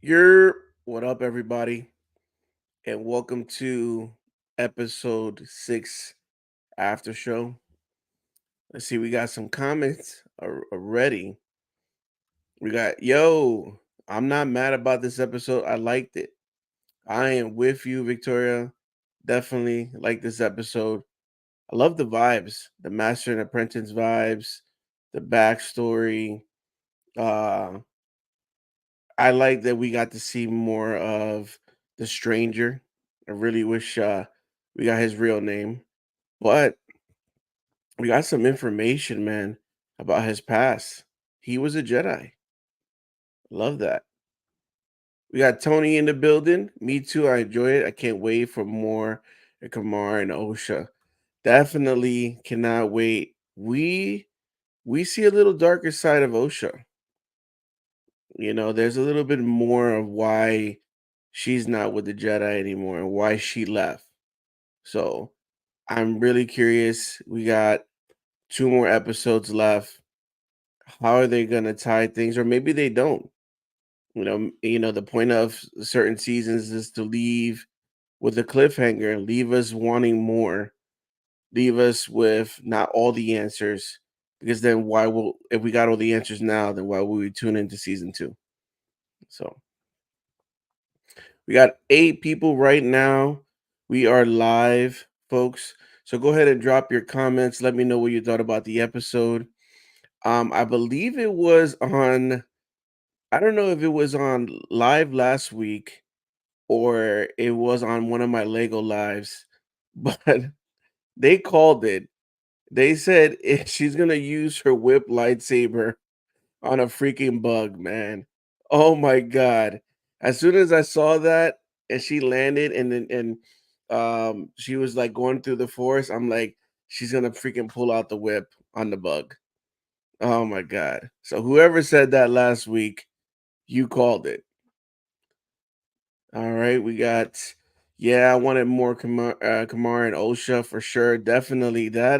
You're what up, everybody, and welcome to episode 6 after show. Let's see, we got some comments already. We got, yo, I'm not mad about this episode. I liked it. I am with you, Victoria. Definitely like this episode. I love the vibes, the master and apprentice vibes, the backstory. Uh, I like that we got to see more of the stranger. I really wish we got his real name, but we got some information, man, about his past. He was a Jedi. Love that. We got Tony in the building. Me too. I enjoy it. I can't wait for more Kamar and Osha. Definitely cannot wait. We see a little darker side of Osha. There's a little bit more of why she's not with the Jedi anymore and why she left. So I'm really curious. We got two more episodes left. How are they gonna tie things, or maybe they don't? The point of certain seasons is to leave with a cliffhanger, leave us wanting more, leave us with not all the answers. Because then why will if we got all the answers now, then why would we tune into season two? So we got 8 people right now. We are live, folks. So go ahead and drop your comments. Let me know what you thought about the episode. I believe it was on, I don't know if it was on live last week or it was on one of my Lego lives, but they called it. They said she's gonna use her whip lightsaber on a freaking bug, man. Oh my god. As soon as I saw that and she landed and she was like going through the forest, I'm like, she's gonna freaking pull out the whip on the bug. Oh my god. So whoever said that last week, you called it. All right, we got, yeah, I wanted more Kamar and Osha for sure. Definitely that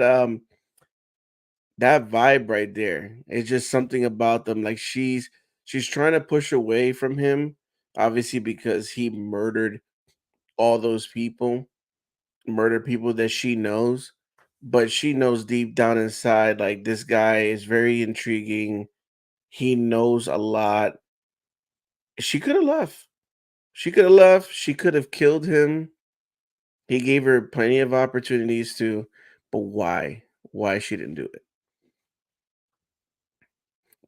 vibe right there. It's just something about them. Like she's trying to push away from him, obviously because he murdered all those people, murdered people that she knows. But she knows deep down inside, like this guy is very intriguing. He knows a lot. She could have left. She could have left. She could have killed him. He gave her plenty of opportunities to, but why? Why she didn't do it?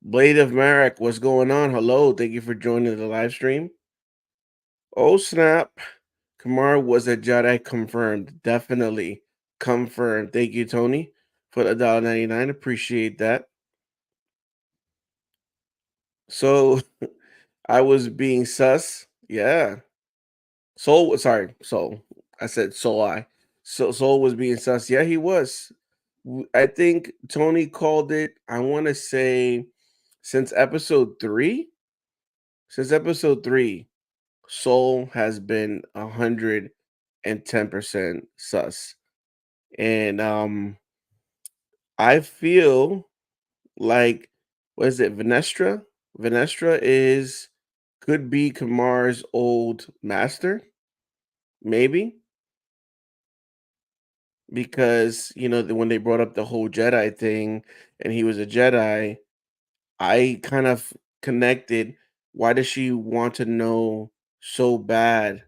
Blade of Marek, what's going on? Hello, thank you for joining the live stream. Oh snap! Kamar was a Jedi confirmed. Definitely confirmed. Thank you, Tony, for the $1.99. Appreciate that. So I was being sus. Yeah. Soul. I said soul I. So Soul was being sus. Yeah, he was. I think Tony called it, I want to say since episode 3. Since episode 3, Soul has been 110% sus. And I feel like, what is it, Venestra? Venestra is could be Kamar's old master, maybe, because when they brought up the whole Jedi thing and he was a Jedi, I kind of connected. Why does she want to know so bad?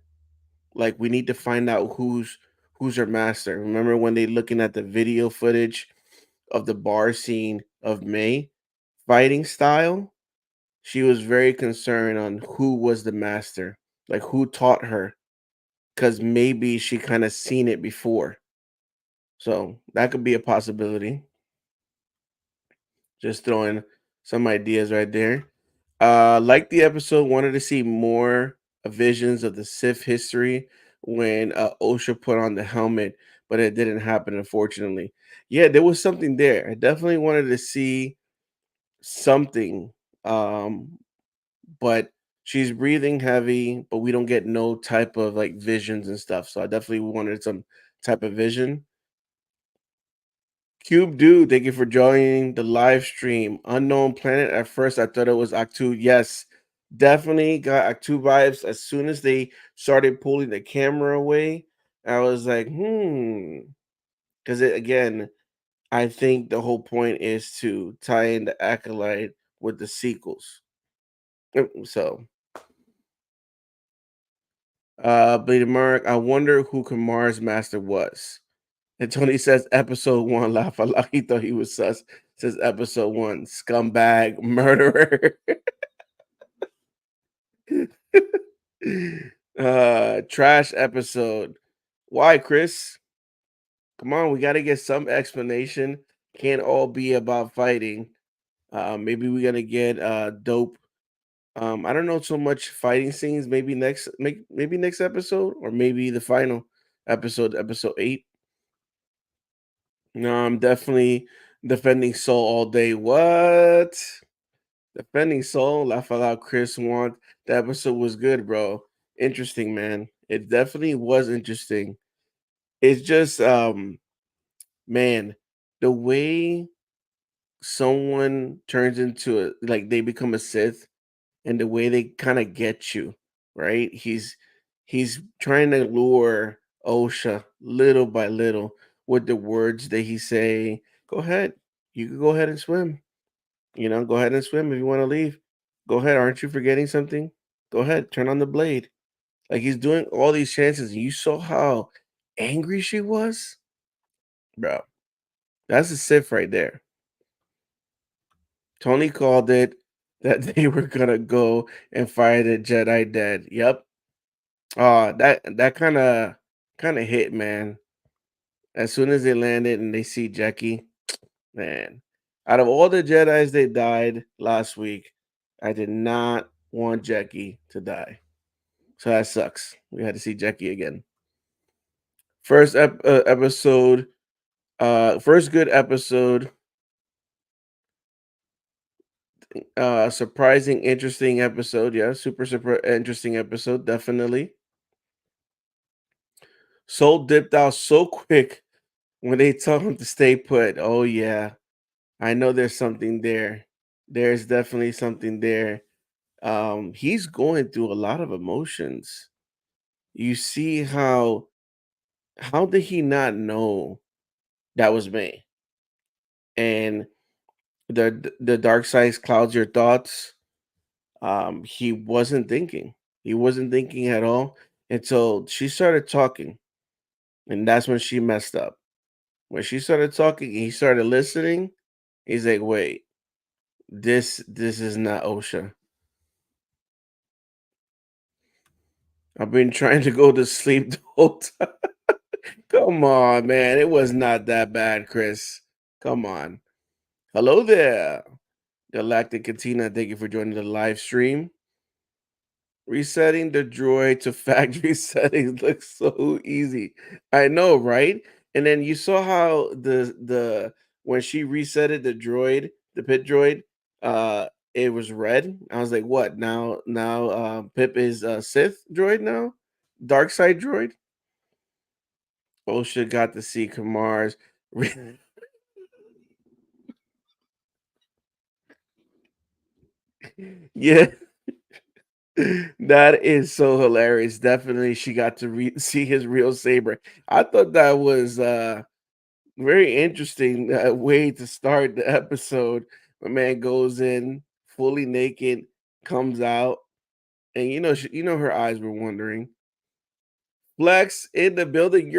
Like we need to find out who's her master. Remember when they looking at the video footage of the bar scene of May fighting style? She was very concerned on who was the master, like who taught her, because maybe she kind of seen it before. So that could be a possibility. Just throwing some ideas right there. Like the episode, wanted to see more visions of the Sith history when Osha put on the helmet, but it didn't happen, unfortunately. Yeah, there was something there. I definitely wanted to see something, but she's breathing heavy, but we don't get no type of like visions and stuff. So I definitely wanted some type of vision. Cube Dude, thank you for joining the live stream. Unknown planet. At first, I thought it was Actu. Yes, Definitely got two vibes. As soon as they started pulling the camera away, I was like, because again, I think the whole point is to tie in the Acolyte with the sequels. So, Bleeding Mark, I wonder who Kamar's master was. And Tony says episode one, laugh a lot. He thought he was sus. Says episode one, scumbag, murderer. Trash episode. Why, Chris? Come on, we gotta get some explanation. Can't all be about fighting. Maybe we gotta get dope. I don't know so much fighting scenes. Maybe maybe next episode, or maybe the final episode, episode 8. No, I'm definitely defending Soul all day. What? Defending Soul? Laugh out loud. Chris want the episode was good, bro. Interesting, man. It definitely was interesting. It's just man, the way someone turns into a like they become a Sith and the way they kind of get you, right? He's trying to lure Osha little by little with the words that he say. Go ahead, you can go ahead and swim. Go ahead and swim if you want to leave. Go ahead. Aren't you forgetting something? Go ahead, turn on the blade. Like he's doing all these chances. And you saw how angry she was, bro. That's a Sith right there. Tony called it that they were gonna go and fire the Jedi dead. Yep. That kind of hit, man. As soon as they landed and they see Jackie, man. Out of all the Jedi's they died last week, I did not want Jackie to die. So that sucks. We had to see Jackie again. First episode, first good episode. Surprising, interesting episode. Yeah, super interesting episode. Definitely. Soul dipped out so quick when they tell him to stay put. Oh yeah, I know there's something there. There's definitely something there. He's going through a lot of emotions. You see how did he not know that was me? And the dark side clouds your thoughts. He wasn't thinking. He wasn't thinking at all until she started talking, and that's when she messed up. When she started talking, he started listening. He's like, "Wait, this is not OSHA. I've been trying to go to sleep the whole time." Come on, man. It was not that bad, Chris. Come on. Hello there, Galactic Katina. Thank you for joining the live stream. Resetting the droid to factory settings looks so easy. I know, right? And then you saw how the when she resetted the droid, the pit droid, it was red. I was like, what? Now Pip is a Sith droid now? Dark side droid? Osha got to see Kamar's yeah. That is so hilarious. Definitely she got to see his real saber. I thought that was very interesting way to start the episode. My man goes in fully naked, comes out, and her eyes were wondering. Flex in the building.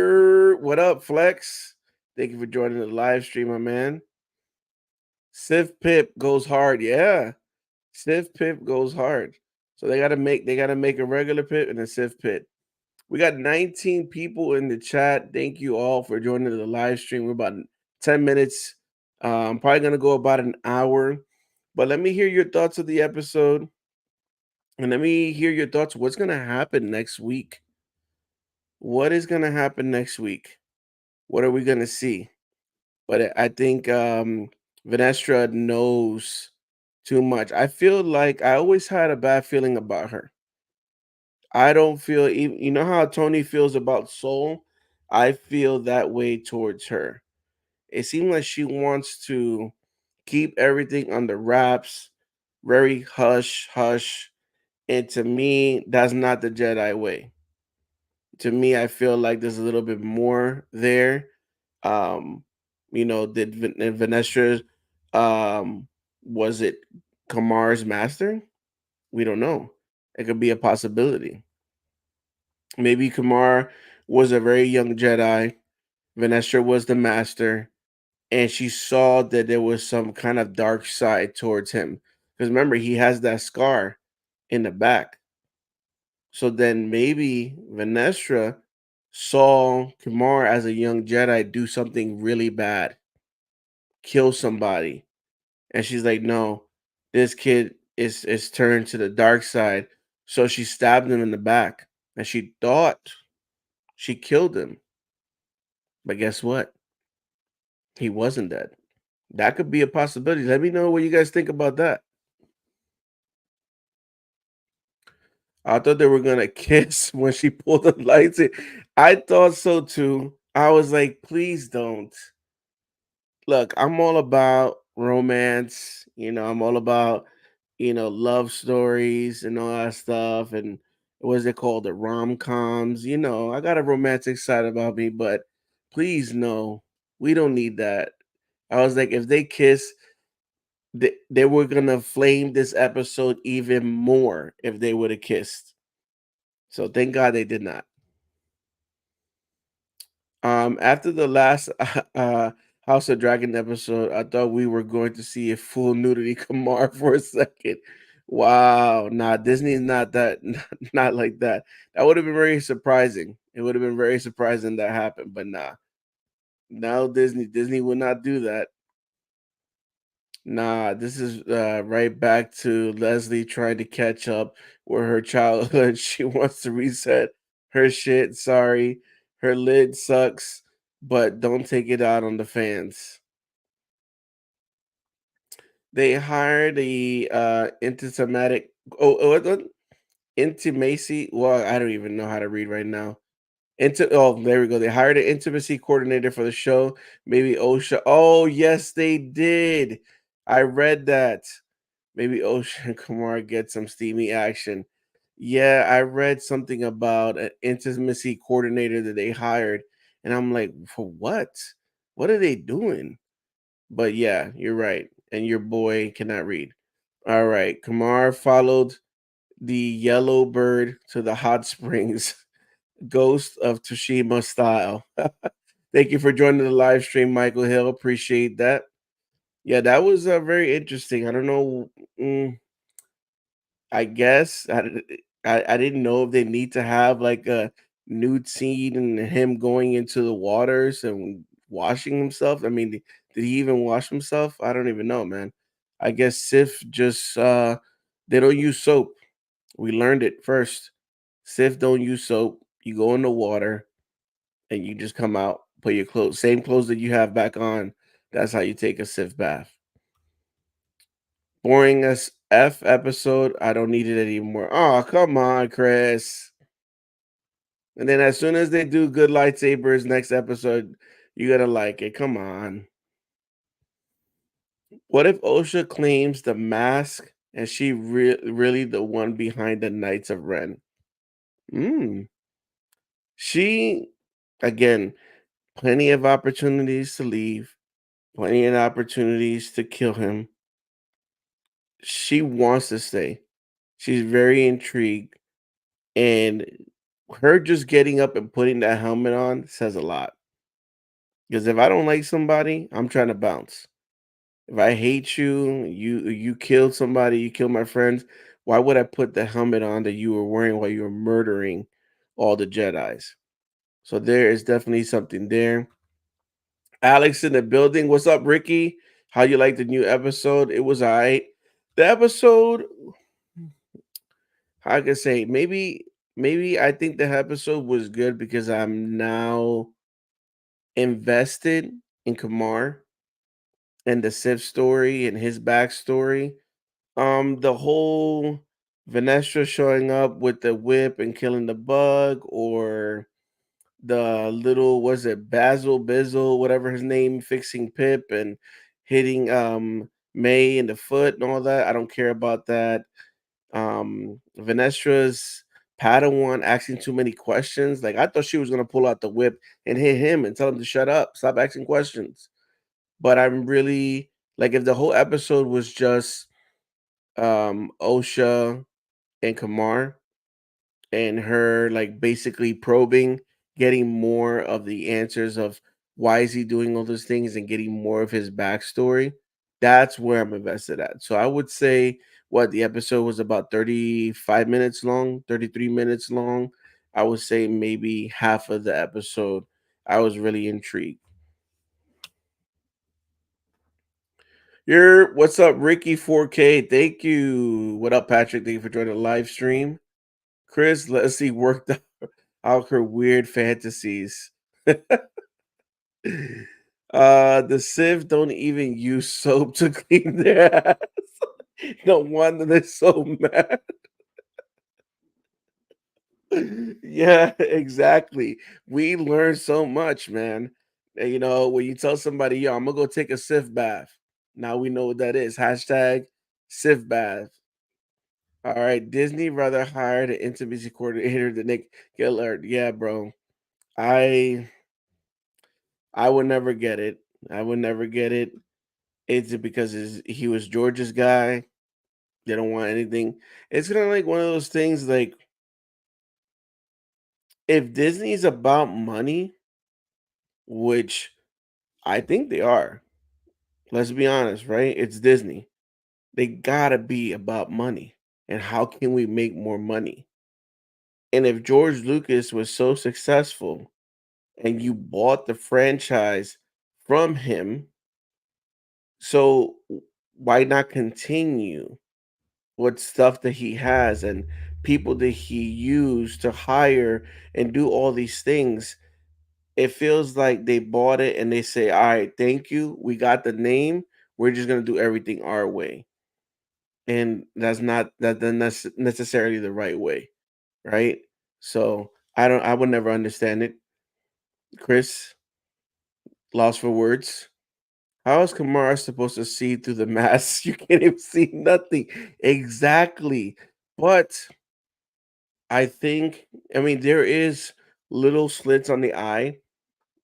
What up, Flex? Thank you for joining the live stream, my man. Sif Pip goes hard. Yeah. Sif Pip goes hard. So they gotta make a regular pit and a Sif pit. We got 19 people in the chat. Thank you all for joining the live stream. We're about 10 minutes. I'm probably gonna go about an hour. But let me hear your thoughts of the episode. And let me hear your thoughts. What's gonna happen next week? What is gonna happen next week? What are we gonna see? But I think Vanestra knows too much. I feel like I always had a bad feeling about her. I don't feel even how Tony feels about Soul. I feel that way towards her. It seems like she wants to keep everything under wraps, very hush hush, And to me, that's not the Jedi way. To me, I feel like there's a little bit more there. Um, did Vanestra, um, was it Kamar's master? We don't know. It could be a possibility. Maybe Kamar was a very young Jedi. Vanestra was the master, and she saw that there was some kind of dark side towards him. Because remember, he has that scar in the back. So then maybe Vanestra saw Kamar as a young Jedi do something really bad, kill somebody. And she's like, no, this kid is turned to the dark side. So she stabbed him in the back. And she thought she killed him. But guess what? He wasn't dead. That could be a possibility. Let me know what you guys think about that. I thought they were gonna kiss when she pulled the lights in. I thought so too. I was like, please don't. Look, I'm all about romance. I'm all about, love stories and all that stuff. And what is it called? The rom coms. I got a romantic side about me, but please no, we don't need that. I was like, if they kiss, they were gonna flame this episode even more if they would have kissed. So thank God they did not. After the last House of Dragon episode, I thought we were going to see a full nudity Kamar for a second. Wow, nah, Disney's not that, not like that. That would have been very surprising. It would have been very surprising that happened, but nah, no, Disney would not do that. Nah, this is right back to Leslie trying to catch up with her childhood. She wants to reset her shit. Sorry, her lid sucks, but don't take it out on the fans. They hired a anti-Semitic. What? Intimacy. Well, I don't even know how to read right now. There we go. They hired an intimacy coordinator for the show. Maybe OSHA. Oh, yes, they did. I read that. Maybe Ocean Kumar get some steamy action. Yeah, I read something about an intimacy coordinator that they hired, and I'm like, for what? What are they doing? But yeah, you're right. And your boy cannot read. All right. Kumar followed the yellow bird to the hot springs, Ghost of Tsushima style. Thank you for joining the live stream, Michael Hill. Appreciate that. Yeah, that was very interesting. I don't know. I guess I didn't know if they need to have like a nude scene and him going into the waters and washing himself. I mean, did he even wash himself? I don't even know, man. I guess Sif just they don't use soap. We learned it first. Sif don't use soap. You go in the water and you just come out, put your clothes, same clothes that you have back on. That's how you take a Sif bath. Boring as F episode. I don't need it anymore. Oh, come on, Chris. And then as soon as they do good lightsabers next episode, you're gonna like it. Come on. What if Osha claims the mask and she really the one behind the Knights of Ren? Mm. She, again, plenty of opportunities to leave, plenty of opportunities to kill him. She wants to stay. She's very intrigued. And her just getting up and putting that helmet on says a lot. Because if I don't like somebody, I'm trying to bounce. If I hate you, you killed somebody, you killed my friends, why would I put the helmet on that you were wearing while you were murdering all the Jedis? So there is definitely something there. Alex in the building. What's up, Ricky? How you like the new episode? It was all right. The episode, how I can say, maybe I think the episode was good because I'm now invested in Kamar and the Sif story and his backstory. The whole Vanessa showing up with the whip and killing the bug, or the little was it Basil Bizzle, whatever his name, fixing Pip and hitting May in the foot and all that. I don't care about that. Venestra's Padawan asking too many questions. Like I thought she was gonna pull out the whip and hit him and tell him to shut up, stop asking questions. But I'm really like if the whole episode was just Osha and Kamar and her like basically probing, getting more of the answers of why is he doing all those things and getting more of his backstory. That's where I'm invested at. So I would say what the episode was about 35 minutes long, 33 minutes long. I would say maybe half of the episode I was really intrigued. What's up, Ricky 4K? Thank you. What up, Patrick? Thank you for joining the live stream. Chris Leslie worked out her weird fantasies. The Civ don't even use soap to clean their ass. No wonder they're so mad. Yeah, exactly. We learn so much, man. And, when you tell somebody, yo, I'm gonna go take a Civ bath. Now we know what that is. Hashtag Civ bath. All right. Disney rather hired an intimacy coordinator than Nick Gillard. Yeah, bro. I I would never get it. I would never get it. Is it because he was George's guy? They don't want anything. It's kind of like one of those things like if Disney's about money, which I think they are. Let's be honest, right? It's Disney. They gotta be about money. And how can we make more money? And if George Lucas was so successful and you bought the franchise from him, so why not continue with stuff that he has and people that he used to hire and do all these things? It feels like they bought it and they say, all right, thank you. We got the name. We're just gonna do everything our way. And that's necessarily the right way, right? So I would never understand it. Chris, lost for words. How is Kamara supposed to see through the mask? You can't even see nothing. Exactly. But I mean, there is little slits on the eye,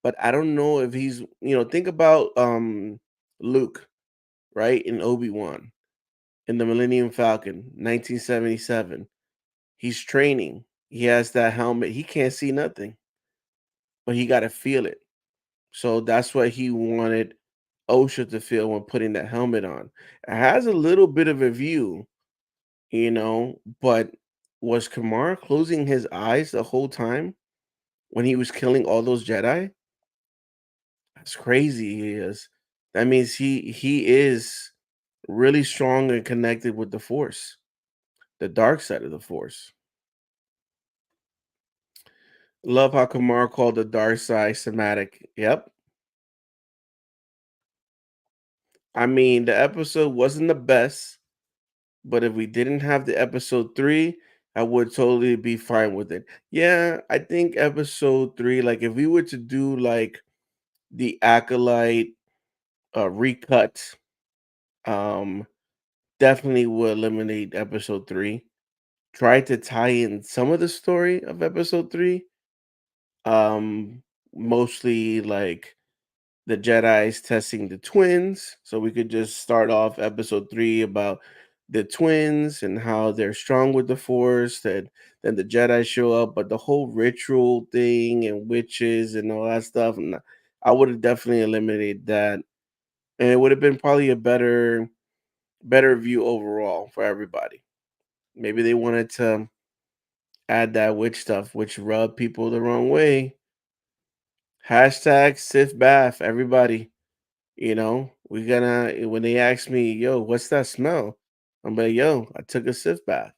but I don't know if think about Luke, right? In Obi-Wan, in the Millennium Falcon, 1977. He's training. He has that helmet. He can't see nothing, but he got to feel it. So that's what he wanted OSHA to feel when putting that helmet on. It has a little bit of a view, but was Kamara closing his eyes the whole time when he was killing all those Jedi? That's crazy. He is. That means he is really strong and connected with the Force, the dark side of the Force. Love how Kamara called the dark side somatic. Yep. I mean, the episode wasn't the best, but if we didn't have the episode 3, I would totally be fine with it. Yeah, I think episode 3, like if we were to do like the Acolyte recut, um, definitely would eliminate episode 3. Try to tie in some of the story of episode 3. Um, Mostly like the Jedi's testing the twins. So we could just start off episode 3 about the twins and how they're strong with the Force. Then the Jedi show up, but the whole ritual thing and witches and all that stuff. And I would have definitely eliminated that, and it would have been probably a better view overall for everybody. Maybe they wanted to add that witch stuff, which rubbed people the wrong way. Hashtag Sith Bath, everybody. We gonna when they ask me, yo, what's that smell? I'm like, yo, I took a Sith bath.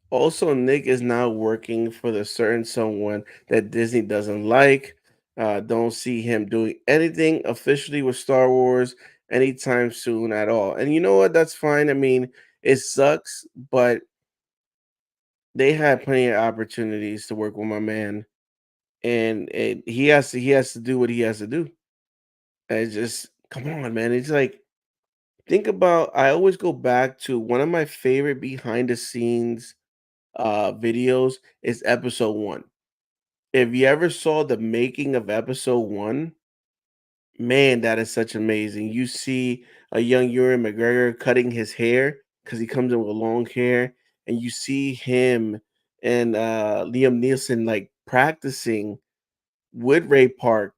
Also, Nick is now working for the certain someone that Disney doesn't like. Don't see him doing anything officially with Star Wars anytime soon at all. And you know what? That's fine. I mean, it sucks, but they had plenty of opportunities to work with my man, and he has to do what he has to do. And it's just come on, man. It's like think about I always go back to one of my favorite behind the scenes videos is episode 1. If you ever saw the making of episode 1, man, that is such amazing. You see a young Ewan McGregor cutting his hair because he comes in with long hair, and you see him and Liam Neeson like practicing with Ray Park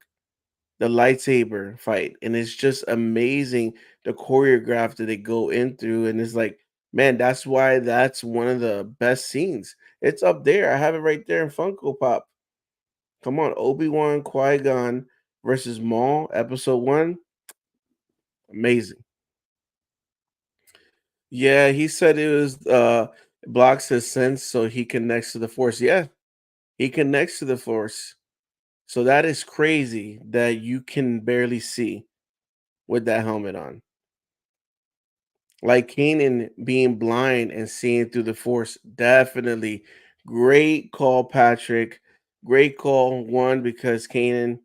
the lightsaber fight, and it's just amazing the choreograph that they go in through, and it's like, man, that's why that's one of the best scenes. It's up there. I have it right there in Funko Pop. Come on, Obi-Wan Qui-Gon versus Maul, episode 1, amazing. Yeah, he said it was blocks his sense so he connects to the Force. Yeah, he connects to the Force. So that is crazy that you can barely see with that helmet on. Like Kanan being blind and seeing through the Force, definitely. Great call, Patrick. Great call. One, because Kanan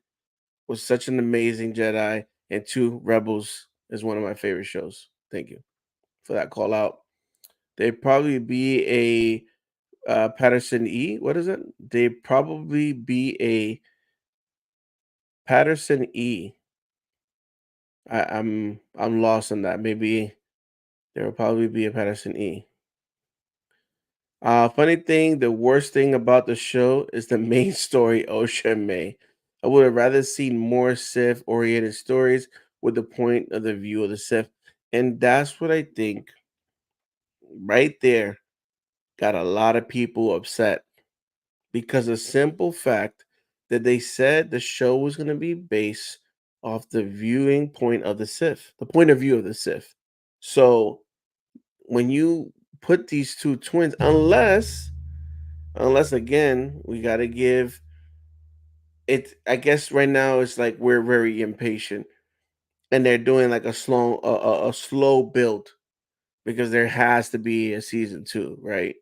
was such an amazing Jedi, and two, Rebels is one of my favorite shows. Thank you for that call out. They'd probably be a Patterson E. What is it? They'd probably be a Patterson E. I'm lost on that. Maybe there will probably be a Patterson E. Funny thing, the worst thing about the show is the main story, Osha and May. I would have rather seen more Sith oriented stories with the point of the view of the Sith. And that's what I think right there got a lot of people upset because the simple fact that they said the show was going to be based off the viewing point of the Sith, the point of view of the Sith. So when you put these two twins, unless again, we got to give it. I guess right now it's like we're very impatient, and they're doing like a slow build because there has to be a season 2, right?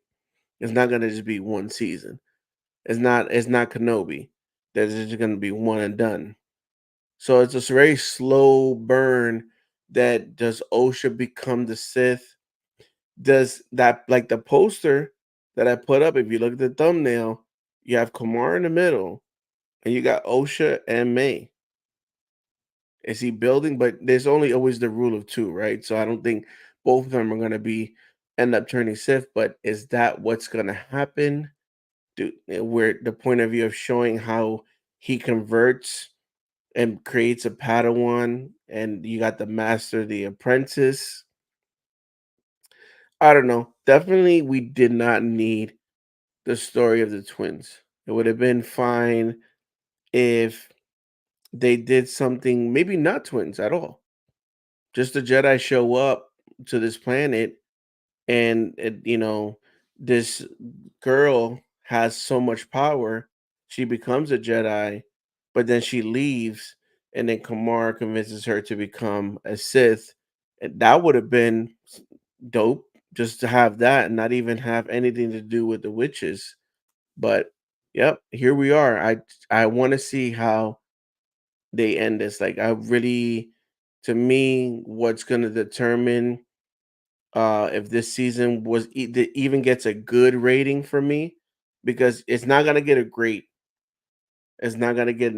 It's not gonna just be one season. It's not Kenobi. There's just gonna be one and done. So it's just a very slow burn. That does Osha become the Sith? Does that, like the poster that I put up? If you look at the thumbnail, you have Kamar in the middle, and you got Osha and May. Is he building? But there's only always the rule of two, right? So I don't think both of them are going to be end up turning Sith. But is that what's going to happen? Where the point of view of showing how he converts and creates a Padawan, and you got the master, the apprentice. I don't know. Definitely, we did not need the story of the twins. It would have been fine if they did something, maybe not twins at all. Just the Jedi show up to this planet, and this girl has so much power, she becomes a Jedi, but then she leaves, and then Kamar convinces her to become a Sith. And that would have been dope just to have that and not even have anything to do with the witches. But yep, here we are. I want to see how they end this. Like I really, to me, what's going to determine if this season even gets a good rating for me, because it's not gonna get a great. It's not gonna get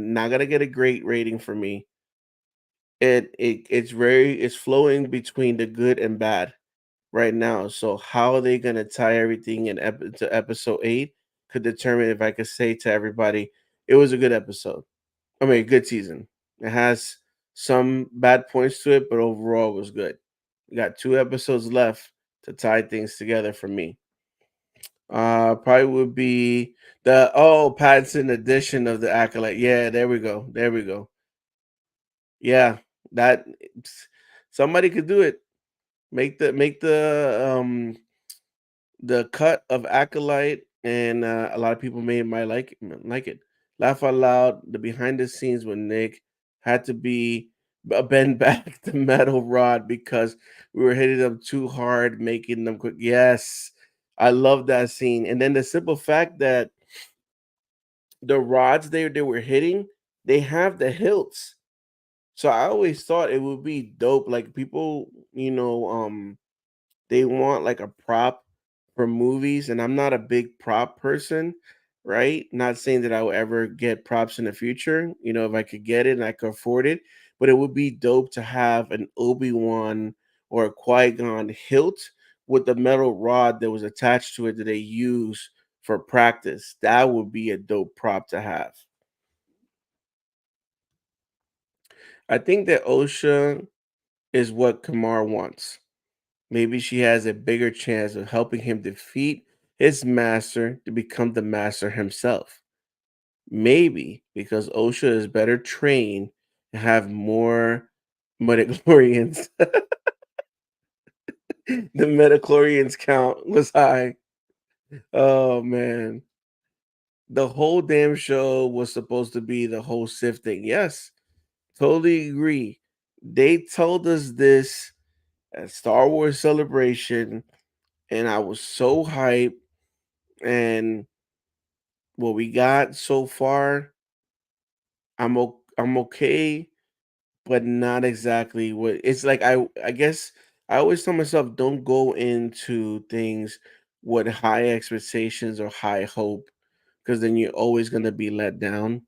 a great rating for me. It's flowing between the good and bad right now. So how are they gonna tie everything to episode 8 could determine if I could say to everybody it was a good episode. I mean, a good season. It has some bad points to it, but overall it was good. We got 2 episodes left to tie things together for me. Probably would be the Pattinson edition of the Acolyte. Yeah, there we go. There we go. Yeah, that somebody could do it. Make the cut of Acolyte, and a lot of people might like it. Laugh out loud. The behind the scenes with Nick had to be bend back the metal rod because we were hitting them too hard, making them quick. Yes, I love that scene. And then the simple fact that the rods they were hitting, they have the hilts. So I always thought it would be dope. Like people they want like a prop for movies, and I'm not a big prop person, right? Not saying that I will ever get props in the future, if I could get it and I could afford it, but it would be dope to have an Obi-Wan or a Qui-Gon hilt with the metal rod that was attached to it that they use for practice. That would be a dope prop to have. I think that OSHA is what Kamar wants. Maybe she has a bigger chance of helping him defeat his master to become the master himself. Maybe because OSHA is better trained and have more midichlorians. The midichlorians count was high. Oh man. The whole damn show was supposed to be the whole Sif thing. Yes, totally agree. They told us this at Star Wars Celebration, and I was so hyped. And what we got so far, I'm okay, but not exactly what it's like. I guess I always tell myself don't go into things with high expectations or high hope, because then you're always gonna be let down.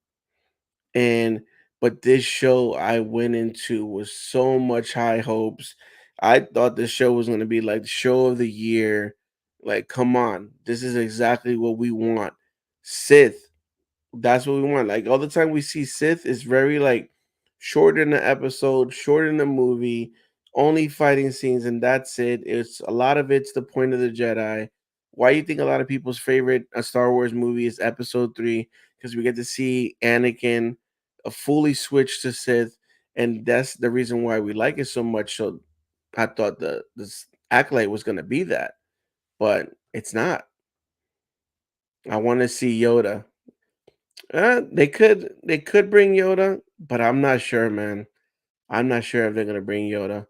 And but this show I went into was so much high hopes. I thought the show was gonna be like the show of the year. Like, come on, this is exactly what we want. Sith, that's what we want. Like all the time we see Sith is very like short in the episode, short in the movie, only fighting scenes, and that's it. It's a lot of it's the point of the Jedi. Why you think a lot of people's favorite Star Wars movie is Episode 3? Because we get to see Anakin fully switch to Sith, and that's the reason why we like it so much. So I thought the this Acolyte was gonna be that, but it's not. I want to see Yoda. They could bring Yoda, but I'm not sure, man. I'm not sure if they're gonna bring Yoda.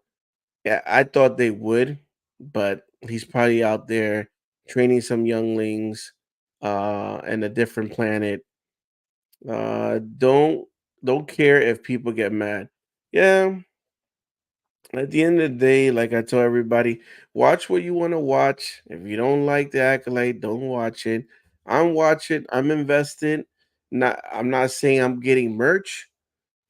Yeah, I thought they would, but he's probably out there training some younglings in a different planet. Don't care if people get mad. Yeah, at the end of the day, like I tell everybody, watch what you want to watch. If you don't like the Acolyte, don't watch it. I'm watching. I'm invested. I'm not saying I'm getting merch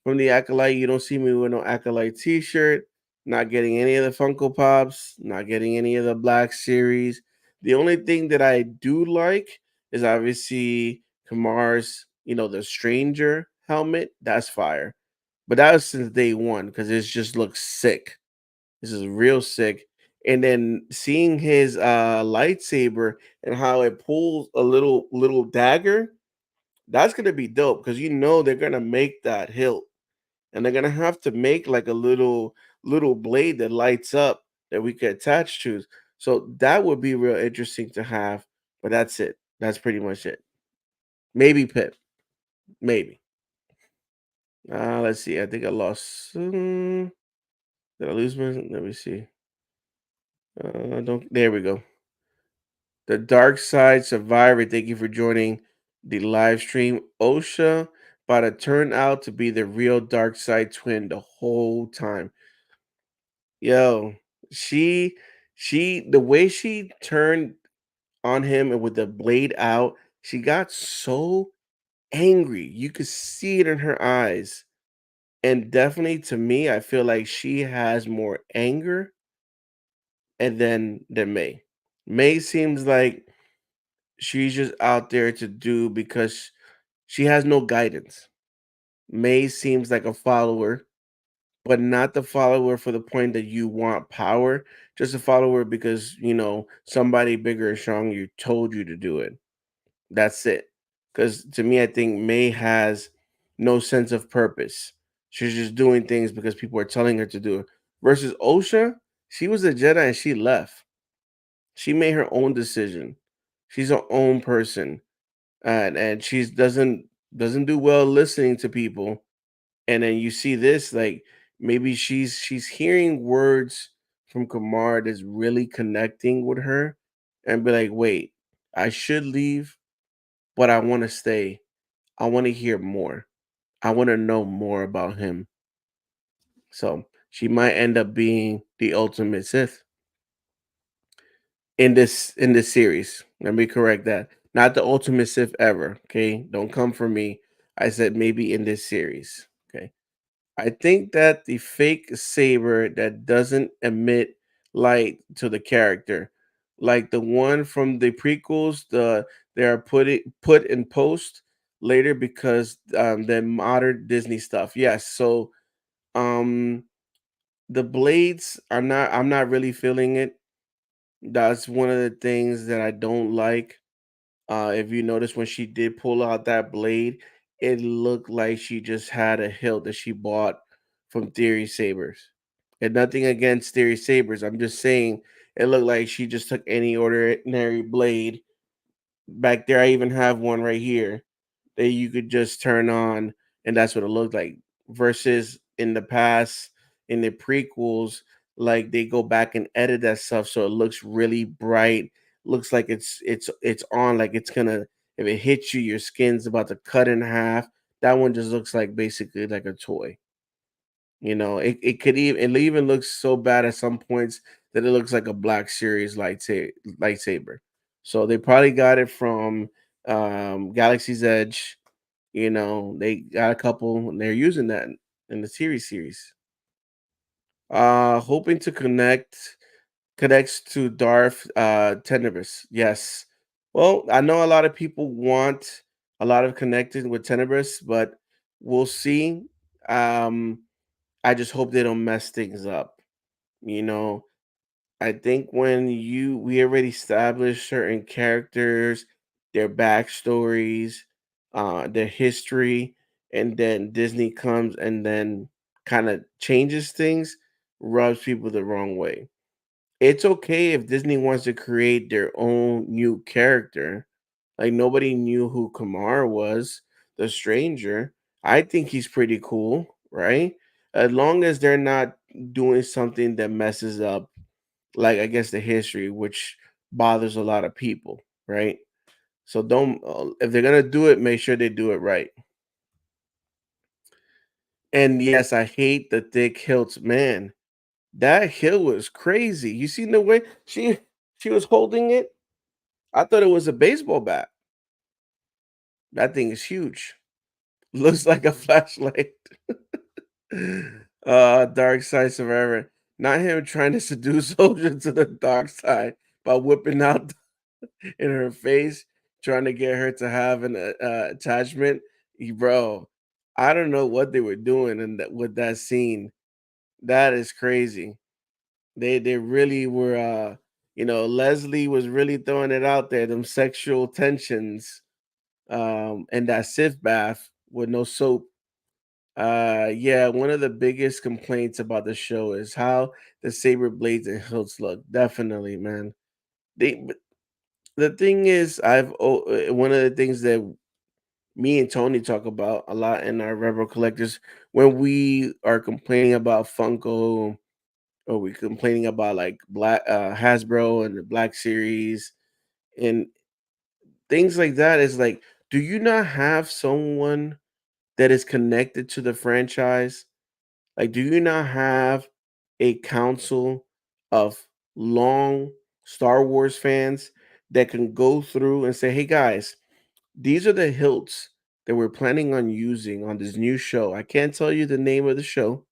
from the Acolyte. You don't see me with no Acolyte T-shirt. Not getting any of the Funko Pops. Not getting any of the Black Series. The only thing that I do like is obviously Kamar's, the Stranger helmet. That's fire. But that was since day one because it just looks sick. This is real sick. And then seeing his lightsaber and how it pulls a little dagger, that's gonna be dope because they're gonna make that hilt, and they're gonna have to make like a little blade that lights up that we could attach to. So that would be real interesting to have. But that's it. That's pretty much it. Maybe Pip. Maybe. Let's see. I think I lost. Did I lose my? Let me see. Don't. There we go. The Dark Side Survivor. Thank you for joining the live stream. OSHA about to turn out to be the real Dark Side twin the whole time. Yo, she the way she turned on him and with the blade out, she got so angry. You could see it in her eyes. And definitely to me, I feel like she has more anger and than May. May seems like she's just out there to do because she has no guidance. May seems like a follower, but not the follower for the point that you want power, just a follower because, somebody bigger and stronger you told you to do it. That's it. Because to me, I think May has no sense of purpose. She's just doing things because people are telling her to do it. Versus OSHA, she was a Jedi and she left. She made her own decision. She's her own person, and she doesn't do well listening to people. And then you see this, like maybe she's hearing words from Kamar that's really connecting with her, and be like, wait, I should leave, but I want to stay. I want to hear more. I want to know more about him. So She might end up being the ultimate Sith in this series. Let me correct that. Not the ultimate Sith ever. Okay, don't come for me. I said maybe in this series. Okay. I think that the fake saber that doesn't emit light to the character, like the one from the prequels, they are put in post later because the modern Disney stuff. Yes, so um the blades are not. I'm not really feeling it. That's one of the things that I don't like. If you notice when she did pull out that blade, it looked like she just had a hilt that she bought from Theory Sabers. And nothing against Theory Sabers. I'm just saying it looked like she just took any ordinary blade. Back there, I even have one right here that you could just turn on, and that's what it looked like. Versus in the past, in the prequels, like they go back and edit that stuff so it looks really bright. Looks like it's on, like it's gonna, if it hits you, your skin's about to cut in half. That one just looks like basically like a toy. It could even looks so bad at some points that it looks like a Black Series lightsaber. So they probably got it from Galaxy's Edge. They got a couple and they're using that in the series. Hoping to connects to Darth Tenebris. Yes. Well, I know a lot of people want a lot of connecting with Tenebris, but we'll see. Um I just hope they don't mess things up. You know, I think when we already established certain characters, their backstories, their history, and then Disney comes and then kind of changes things, rubs people the wrong way. It's okay if Disney wants to create their own new character. Like nobody knew who Kamar was, the stranger. I think he's pretty cool, right? As long as they're not doing something that messes up, like I guess the history, which bothers a lot of people, right? So don't if they're gonna do it, make sure they do it right. And yes, I hate the thick hilts, man. That hill was crazy. You seen the way she was holding it? I thought it was a baseball bat. That thing is huge. Looks like a flashlight. Dark side survivor. Not him trying to seduce soldier to the dark side by whipping out in her face, trying to get her to have an attachment. Bro, I don't know what they were doing in with that scene. That is crazy. They really were. Leslie was really throwing it out there. Them sexual tensions, and that Sith bath with no soap. Yeah, one of the biggest complaints about the show is how the saber blades and hilts look. Definitely, man. But the thing is, one of the things that me and Tony talk about a lot in our Rebel Collectors when we are complaining about Funko, or we complaining about like Black Hasbro and the Black Series and things like that, is like, do you not have someone that is connected to the franchise? Like, do you not have a council of long Star Wars fans that can go through and say, "Hey guys, these are the hilts that we're planning on using on this new show. I can't tell you the name of the show.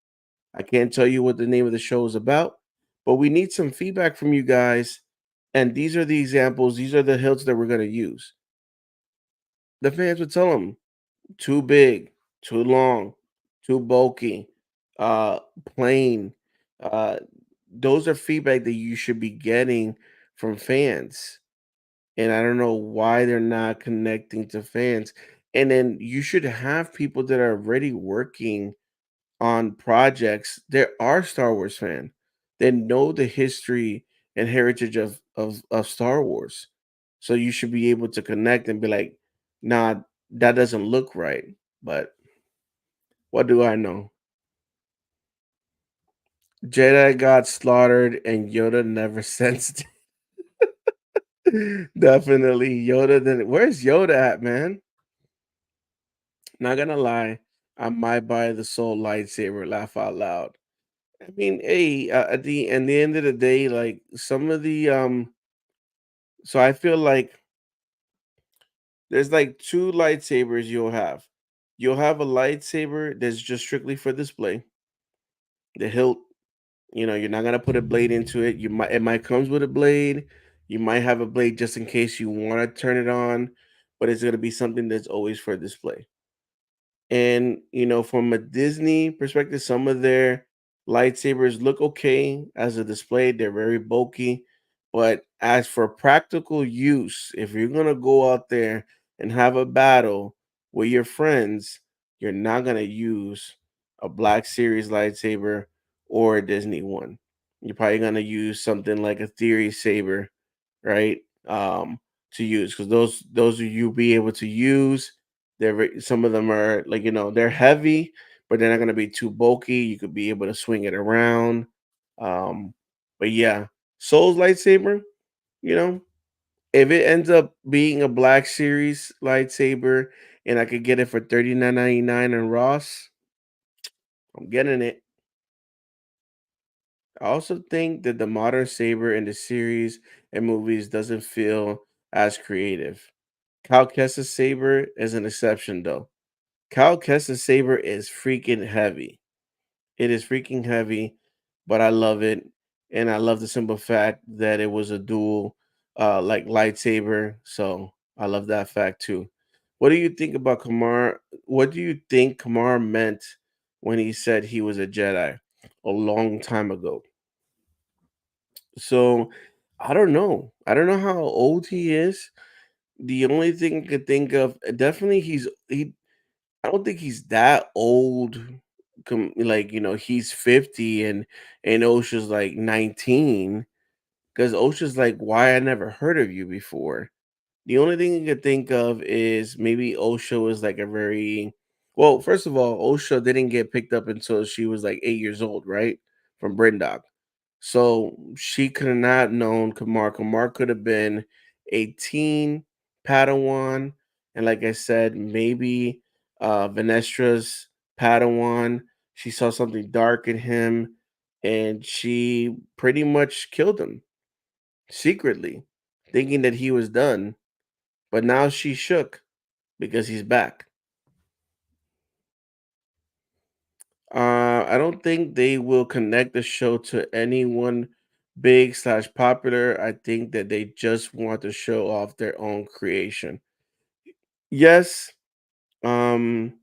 I can't tell you what the name of the show is about, but we need some feedback from you guys. And these are the examples. These are the hilts that we're going to use." The fans would tell them, too big, too long, too bulky, uh, plain. Uh, those are feedback that you should be getting from fans. And I don't know why they're not connecting to fans. And then you should have people that are already working on projects that are Star Wars fan, that know the history and heritage of Star Wars. So you should be able to connect and be like, nah, that doesn't look right. But what do I know? Jedi got slaughtered and Yoda never sensed it. Definitely Yoda didn't. Where's Yoda at, man? Not gonna lie, I might buy the Soul lightsaber. Laugh out loud. I mean, hey, at the end of the day, like some of the so I feel like there's like two lightsabers you'll have. You'll have a lightsaber that's just strictly for display. The hilt, you're not gonna put a blade into it. It might comes with a blade. You might have a blade just in case you want to turn it on, but it's gonna be something that's always for display. And from a Disney perspective, some of their lightsabers look okay as a display. They're very bulky. But as for practical use, if you're gonna go out there and have a battle with your friends, you're not gonna use a Black Series lightsaber or a Disney one. You're probably gonna use something like a Theory saber, right? To use, because those are you be able to use. Some of them are like, they're heavy, but they're not gonna be too bulky. You could be able to swing it around. Um, but yeah, Soul's lightsaber, you know, if it ends up being a Black Series lightsaber and I could get it for 39.99 in Ross, I'm getting it. I also think that the modern saber in the series and movies doesn't feel as creative. Cal Kestis saber is an exception though. Cal Kestis saber is freaking heavy. It is freaking heavy, but I love it. And I love the simple fact that it was a dual like lightsaber. So I love that fact too. What do you think about Kamar? What do you think Kamar meant when he said he was a Jedi a long time ago? So I don't know. I don't know how old he is. The only thing I could think of, definitely he I don't think he's that old. Like, he's 50 and Osha's like 19. Because Osha's like, why I never heard of you before. The only thing I could think of is maybe Osha was like a very well, first of all, Osha didn't get picked up until she was like 8 years old, right? From Brindog. So she could have not known Kamar. Kamar could have been a teen Padawan. And like I said, maybe Venestra's Padawan. She saw something dark in him and she pretty much killed him secretly, thinking that he was done. But now she's shook because he's back. I don't think they will connect the show to anyone big slash popular. I think that they just want to show off their own creation. Yes, um,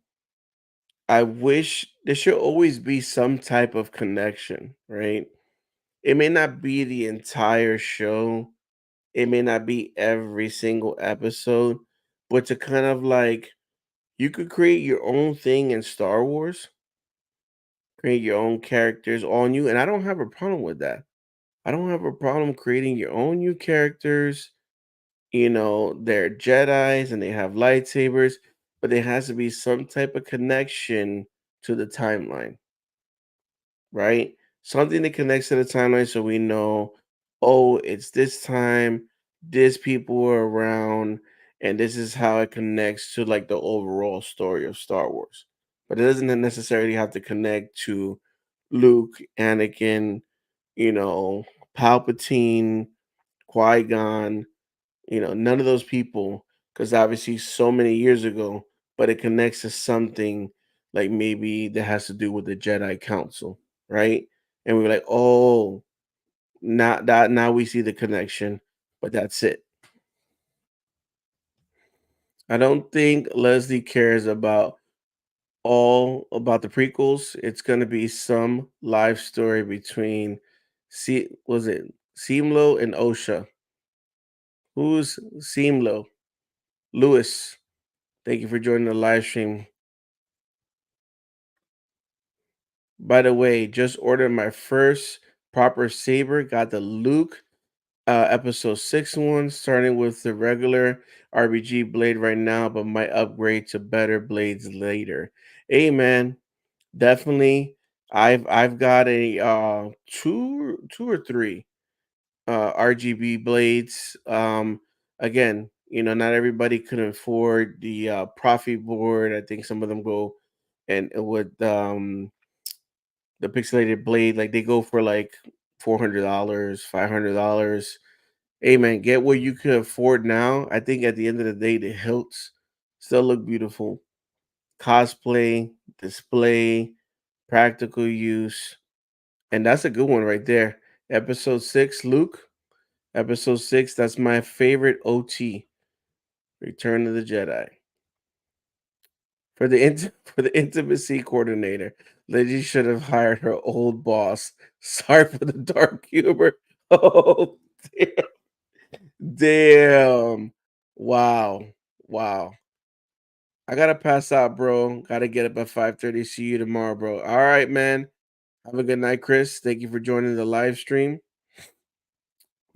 I wish there should always be some type of connection, right? It may not be the entire show, it may not be every single episode, but to kind of like you could create your own thing in Star Wars, create your own characters all new, and I don't have a problem with that. I don't have a problem creating your own new characters. They're Jedi's and they have lightsabers, but there has to be some type of connection to the timeline, right? Something that connects to the timeline so we know, oh, it's this time, this people were around, and this is how it connects to like the overall story of Star Wars. But it doesn't necessarily have to connect to Luke, Anakin, you know, Palpatine, Qui-Gon, none of those people, because obviously so many years ago, but it connects to something like maybe that has to do with the Jedi Council, right? And we're like, oh, not that now we see the connection, but that's it. I don't think Leslie cares about all about the prequels. It's gonna be some live story between was it Seamlo and Osha. Who's Seamlo? Lewis. Thank you for joining the live stream. By the way, just ordered my first proper saber. Got the Luke episode 6 one, starting with the regular RBG blade right now, but might upgrade to better blades later. Hey man, definitely. I've got a two or three RGB blades. Again, not everybody can afford the Profi board. I think some of them go and with the pixelated blade, like they go for like $400, $500. Hey man, get what you could afford now. I think at the end of the day, the hilts still look beautiful. Cosplay, display, practical use, and that's a good one right there. Episode 6, Luke. Episode 6, that's my favorite OT. Return of the Jedi. For the for the intimacy coordinator, Lizzie should have hired her old boss. Sorry for the dark humor. Oh, damn. Damn. Wow. Wow. I gotta pass out, bro. Gotta get up at 5:30. See you tomorrow, bro. All right, man. Have a good night, Chris. Thank you for joining the live stream.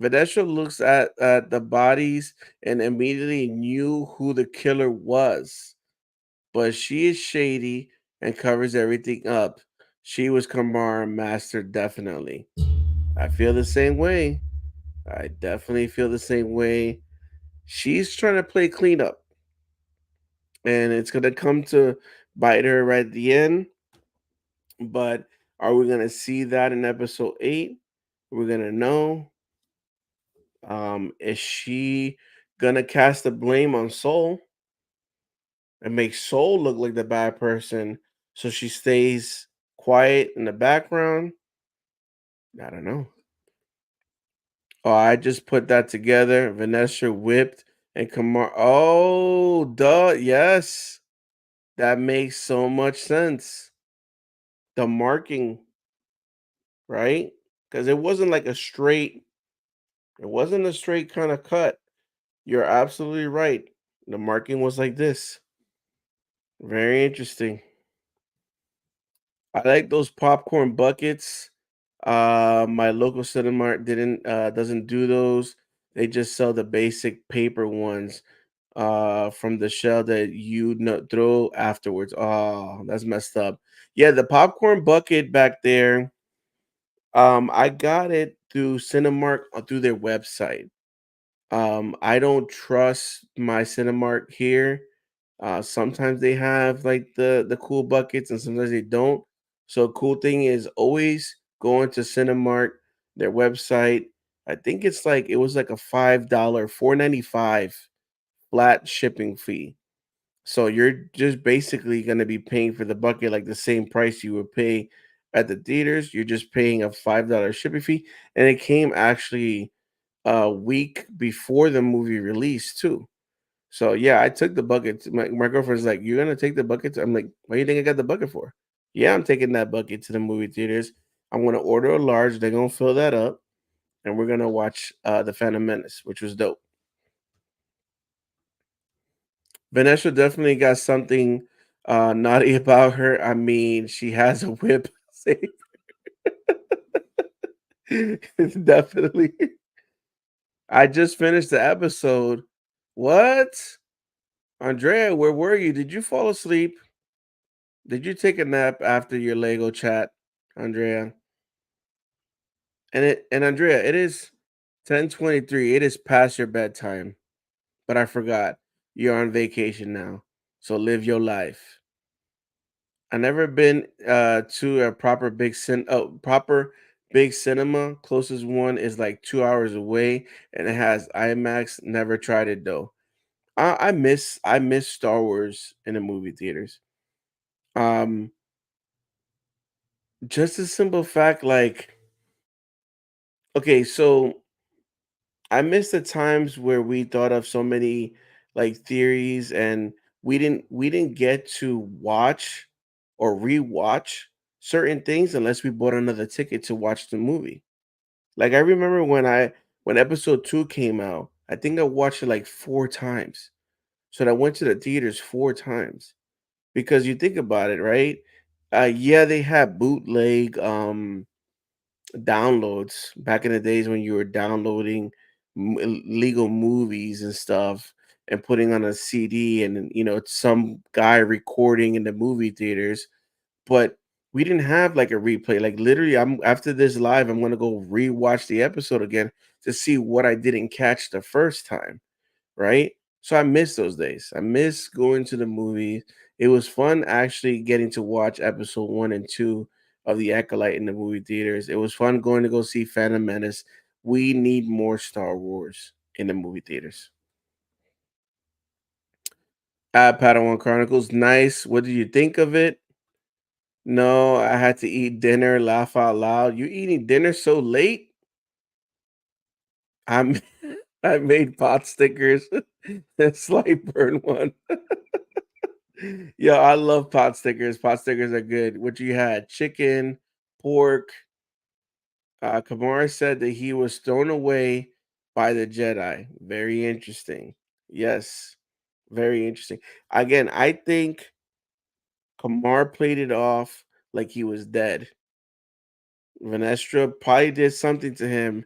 Vanessa looks at the bodies and immediately knew who the killer was. But she is shady and covers everything up. She was Kamara Master, definitely. I feel the same way. I definitely feel the same way. She's trying to play cleanup, and it's gonna come to bite her right at the end. But are we gonna see that in episode 8? We're gonna know. Is she gonna cast the blame on Soul and make Soul look like the bad person so she stays quiet in the background? I don't know. Oh, I just put that together. Vanessa whipped and Kamar. Oh, duh. Yes. That makes so much sense. The marking, right? Because it wasn't a straight kind of cut. You're absolutely right. The marking was like this. Very interesting. I like those popcorn buckets. My local cinema didn't doesn't do those. They just sell the basic paper ones from the shell that you throw afterwards. Oh, that's messed up. Yeah, the popcorn bucket back there. I got it through Cinemark through their website. I don't trust my Cinemark here. Sometimes they have like the cool buckets, and sometimes they don't. So cool thing is always going to Cinemark, their website. I think it was like a $5, 4.95 flat shipping fee. So you're just basically going to be paying for the bucket like the same price you would pay at the theaters. You're just paying a $5 shipping fee, and it came actually a week before the movie release too. So yeah, I took the bucket. My girlfriend's like, "You're gonna take the bucket?" I'm like, "What do you think I got the bucket for?" Yeah, I'm taking that bucket to the movie theaters. I'm gonna order a large. They're gonna fill that up, and we're gonna watch the Phantom Menace, which was dope. Vanessa definitely got something naughty about her. I mean, she has a whip. Definitely. I just finished the episode. What? Andrea, where were you? Did you fall asleep? Did you take a nap after your Lego chat, Andrea? And Andrea, it is 10:23. It is past your bedtime, but I forgot. You're on vacation now. So live your life. I never been to a proper big cinema. Closest one is like 2 hours away and it has IMAX. Never tried it though. I miss Star Wars in the movie theaters. Um just a simple fact, like, okay, so I miss the times where we thought of so many like theories and we didn't get to watch or rewatch certain things unless we bought another ticket to watch the movie. Like I remember when episode 2 came out, I think I watched it like 4 times. So I went to the theaters 4 times because you think about it, right? Yeah, they had bootleg downloads back in the days when you were downloading legal movies and stuff and putting on a CD and it's some guy recording in the movie theaters, but we didn't have like a replay. Like literally, I'm after this live, I'm gonna go rewatch the episode again to see what I didn't catch the first time, right? So I miss those days. I miss going to the movies. It was fun actually getting to watch episode 1 and 2 of the Acolyte in the movie theaters. It was fun going to go see Phantom Menace. We need more Star Wars in the movie theaters. Padawan Chronicles, nice. What did you think of it? No, I had to eat dinner, laugh out loud. You eating dinner so late? I'm I made pot stickers. Slight burn one. Yeah, I love pot stickers. Pot stickers are good. What you had? Chicken, pork. Kamara said that he was thrown away by the Jedi. Very interesting. Yes, very interesting. Again, I think Kamar played it off like he was dead. Vanestra probably did something to him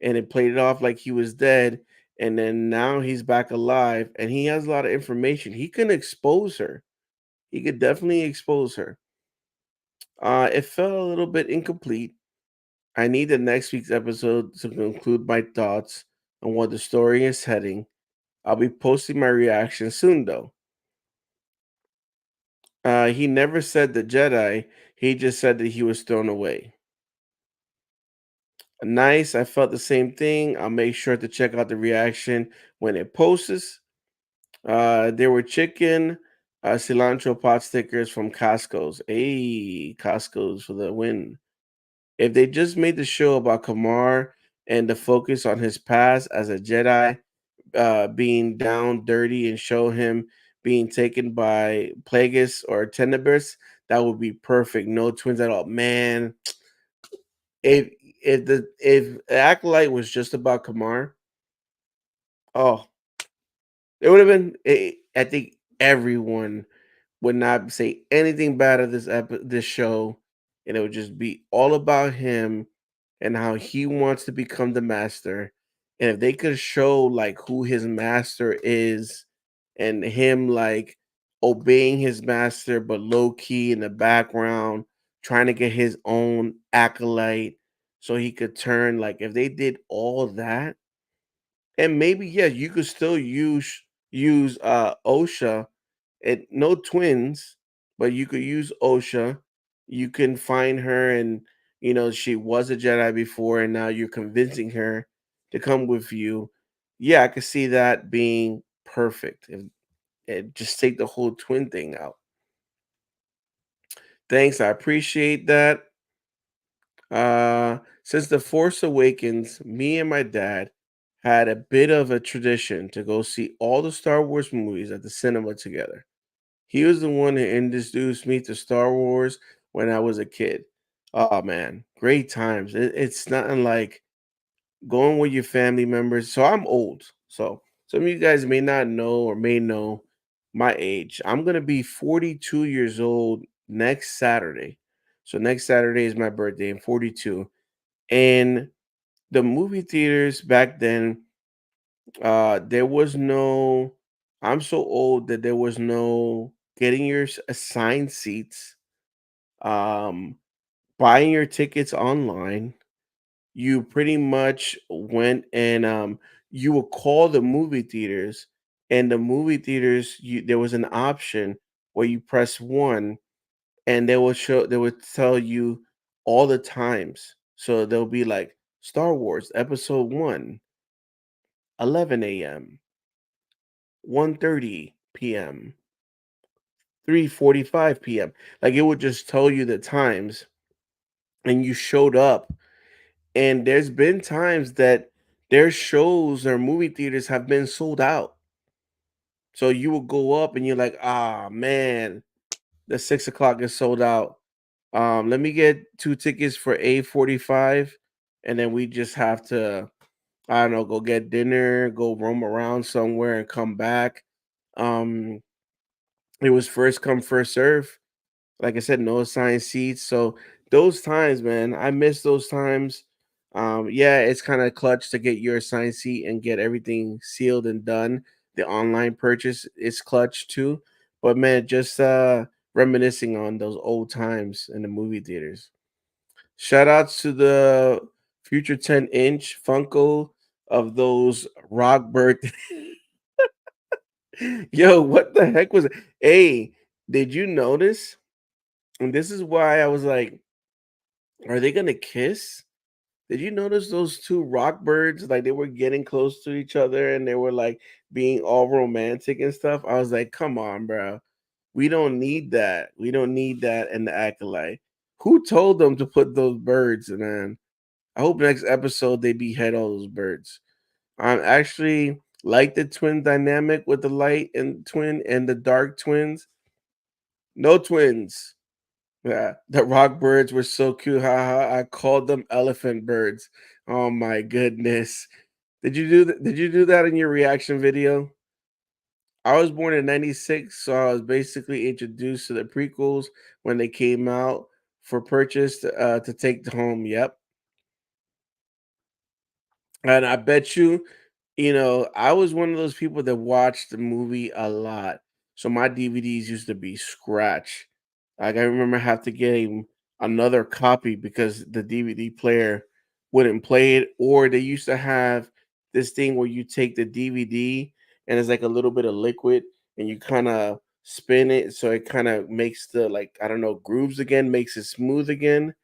and it played it off like he was dead. And then now he's back alive and he has a lot of information. He can expose her. He could definitely expose her. It felt a little bit incomplete. I need the next week's episode to conclude my thoughts on what the story is heading. I'll be posting my reaction soon, though. He never said the Jedi, he just said that he was thrown away. Nice. I felt the same thing. I'll make sure to check out the reaction when it posts. There were chicken, cilantro pot stickers from Costco's. Hey, Costco's for the win. If they just made the show about Kamar and the focus on his past as a Jedi, being down dirty and show him being taken by Plagueis or Tenebris, that would be perfect. No twins at all. Man, if if Acolyte was just about Kamar, oh, it would have been. I think everyone would not say anything bad of this show, and it would just be all about him and how he wants to become the master. And if they could show like who his master is and him like obeying his master but low key in the background trying to get his own acolyte so he could turn, like if they did all that, and maybe yeah, you could still use Osha and no twins, but you could use Osha. You can find her, and she was a Jedi before, and now you're convincing her to come with you. Yeah, I could see that being perfect. If just take the whole twin thing out. Thanks, I appreciate that. Since the Force Awakens, me and my dad had a bit of a tradition to go see all the Star Wars movies at the cinema together. He was the one who introduced me to Star Wars when I was a kid. Oh man, great times. It's nothing like going with your family members. So I'm old. So some of you guys may not know or may know my age. I'm going to be 42 years old next Saturday. So next Saturday is my birthday. I'm 42. And the movie theaters back then, there was no, I'm so old that there was no getting your assigned seats, um, buying your tickets online. You pretty much went and you would call the movie theaters, and the movie theaters, there was an option where you press one and they would tell you all the times. So they'll be like Star Wars episode 1, 11 a.m., 1:30 p.m., 3:45 p.m. Like it would just tell you the times and you showed up. And there's been times that their shows or movie theaters have been sold out. So you will go up and you're like, ah man, the 6 o'clock is sold out. Let me get 2 tickets for 8:45, and then we just have to, I don't know, go get dinner, go roam around somewhere and come back. Um, it was first come, first serve. Like I said, no assigned seats. So those times, man, I miss those times. Yeah, it's kind of clutch to get your assigned seat and get everything sealed and done. The online purchase is clutch too. But man, just reminiscing on those old times in the movie theaters. Shout outs to the future 10-inch Funko of those rock bird. Yo, what the heck was it? Hey, did you notice? And this is why I was like, Are they gonna kiss? Did you notice those two rock birds? Like they were getting close to each other and they were like being all romantic and stuff. I was like, come on, bro. We don't need that. We don't need that in the Acolyte. Who told them to put those birds, man? I hope next episode they behead all those birds. I'm actually like the twin dynamic with the light and twin and the dark twins. No twins. Yeah, the rock birds were so cute. Haha, I called them elephant birds. Oh my goodness. Did you do that in your reaction video? I was born in 96, so I was basically introduced to the prequels when they came out for purchase to take home. Yep. And I bet you, I was one of those people that watched the movie a lot. So my DVDs used to be scratch. Like I remember have to get another copy because the DVD player wouldn't play it, or they used to have this thing where you take the DVD and it's like a little bit of liquid and you kind of spin it so it kind of makes the like I don't know grooves again, makes it smooth again.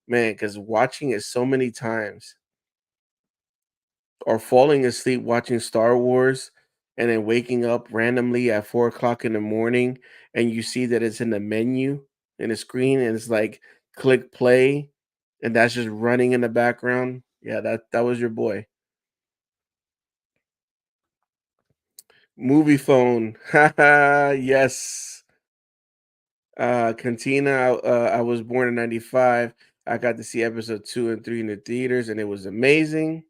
Man, because watching it so many times or falling asleep watching Star Wars and then waking up randomly at 4 o'clock in the morning and you see that it's in the menu in the screen and it's like click play and that's just running in the background. Yeah, that was your boy. Movie phone. Haha, yes. Cantina, I was born in 95. I got to see episode 2 and 3 in the theaters and it was amazing.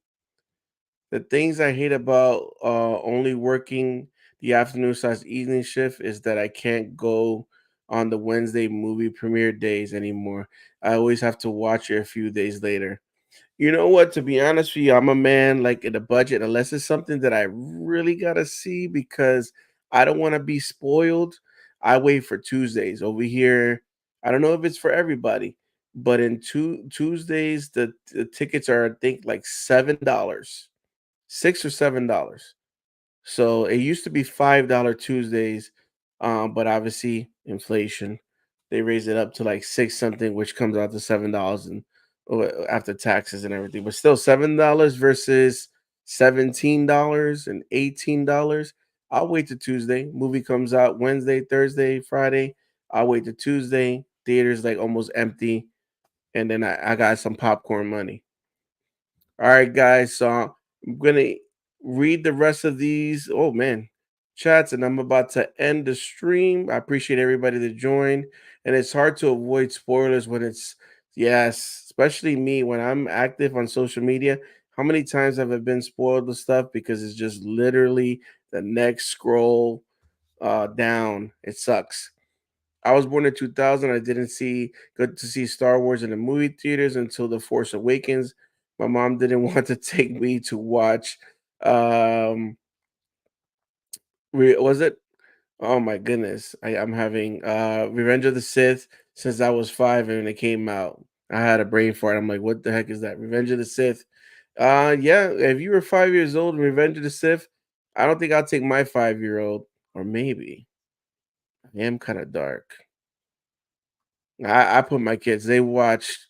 The things I hate about only working the afternoon/evening shift is that I can't go on the Wednesday movie premiere days anymore. I always have to watch it a few days later. You know what? To be honest with you, I'm a man like in a budget, unless it's something that I really gotta see because I don't want to be spoiled. I wait for Tuesdays over here. I don't know if it's for everybody, but in Tuesdays, the tickets are I think like $7. $6 or $7. So it used to be $5 Tuesdays, but obviously inflation, they raised it up to like six something, which comes out to $7 and after taxes and everything. But still $7 versus $17 and $18. I'll wait till Tuesday. Movie comes out Wednesday, Thursday, Friday. I'll wait till Tuesday. Theater's like almost empty, and then I got some popcorn money. All right, guys. So I'm gonna read the rest of these. Oh man, chats, and I'm about to end the stream. I appreciate everybody that joined, and it's hard to avoid spoilers when it's yes, especially me when I'm active on social media. How many times have I been spoiled with stuff because it's just literally the next scroll down. It sucks. I was born in 2000. I didn't see good to see Star Wars in the movie theaters until The Force Awakens. My mom didn't want to take me to watch um was it? Oh my goodness. I'm having Revenge of the Sith since I was 5 and it came out. I had a brain fart. I'm like, what the heck is that? Revenge of the Sith. Yeah, if you were 5 years old, Revenge of the Sith, I don't think I'll take my 5-year old, or maybe I am kind of dark. I put my kids, they watched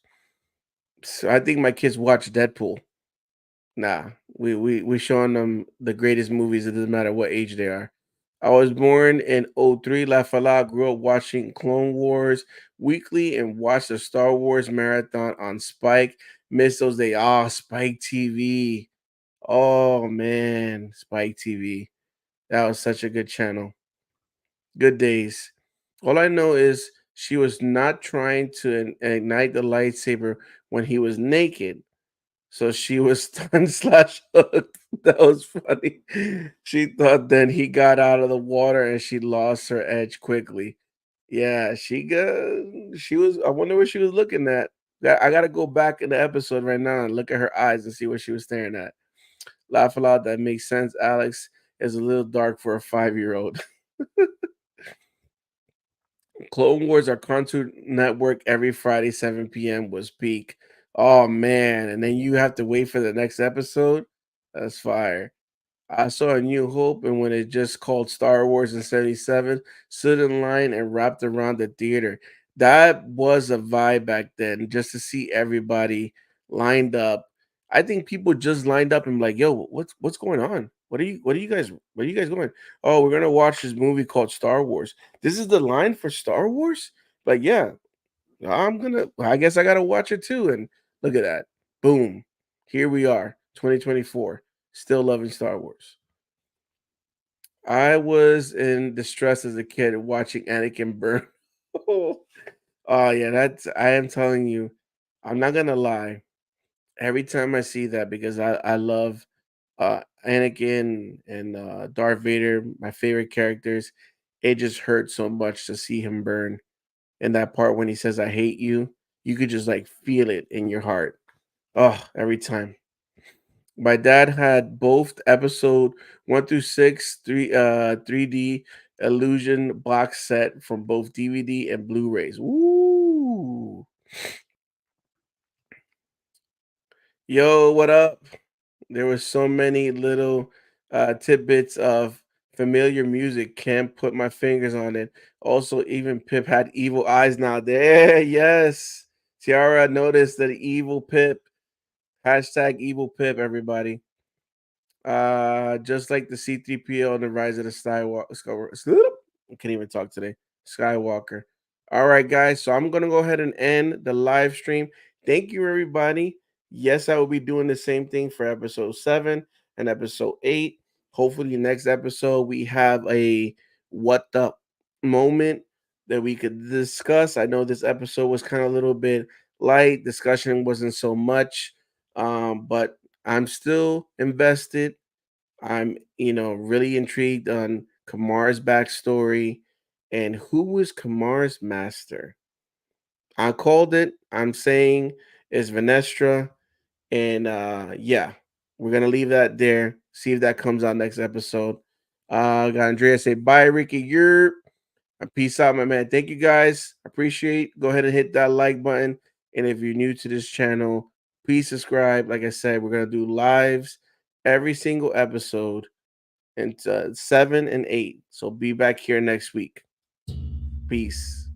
so I think my kids watch Deadpool. Nah, we showing them the greatest movies. It doesn't matter what age they are. I was born in '03. La Fala grew up watching Clone Wars weekly and watched the Star Wars marathon on Spike. Miss those days. Oh, Spike TV. Oh man, Spike TV. That was such a good channel. Good days. All I know is she was not trying to ignite the lightsaber when he was naked. So she was stunned slash hooked. That was funny. She thought then he got out of the water and she lost her edge quickly. Yeah, she was I wonder what she was looking at. I gotta go back in the episode right now and look at her eyes and see what she was staring at. Laugh aloud, that makes sense. Alex is a little dark for a 5-year-old. Clone Wars or Cartoon Network every Friday, 7 p.m. was peak. Oh man, and then you have to wait for the next episode. That's fire. I saw A New Hope, and when it just called Star Wars in '77, stood in line and wrapped around the theater. That was a vibe back then, just to see everybody lined up. I think people just lined up and like, "Yo, what's going on? What are you guys going? Oh, we're gonna watch this movie called Star Wars. This is the line for Star Wars? Like, yeah, I guess I gotta watch it too." And look at that. Boom. Here we are, 2024, still loving Star Wars. I was in distress as a kid watching Anakin burn. Oh yeah, that's I am telling you, I'm not gonna lie. Every time I see that, because I love Anakin and Darth Vader, my favorite characters, it just hurts so much to see him burn. And that part when he says I hate you could just like feel it in your heart. Oh, every time. My dad had both episode 1 through 6, 3D illusion box set from both DVD and Blu-rays. Woo! Yo, what up? There was so many little tidbits of familiar music. Can't put my fingers on it. Also, even Pip had evil eyes now. There, yes. Tiara noticed that evil Pip. Hashtag evil Pip, everybody. Just like the C3PO and the Rise of the Skywalker. I can't even talk today. Skywalker. All right, guys. So I'm gonna go ahead and end the live stream. Thank you, everybody. Yes, I will be doing the same thing for episode 7 and episode 8. Hopefully, next episode we have a what the moment that we could discuss. I know this episode was kind of a little bit light. Discussion wasn't so much. But I'm still invested. I'm, really intrigued on Kamar's backstory and who was Kamar's master. I called it. I'm saying it's Venestra. And yeah, we're gonna leave that there. See if that comes out next episode. Got Andrea say bye, Ricky. You're peace out, my man. Thank you guys. Appreciate. Go ahead and hit that like button. And if you're new to this channel, please subscribe. Like I said, we're gonna do lives every single episode and 7 and 8. So be back here next week. Peace.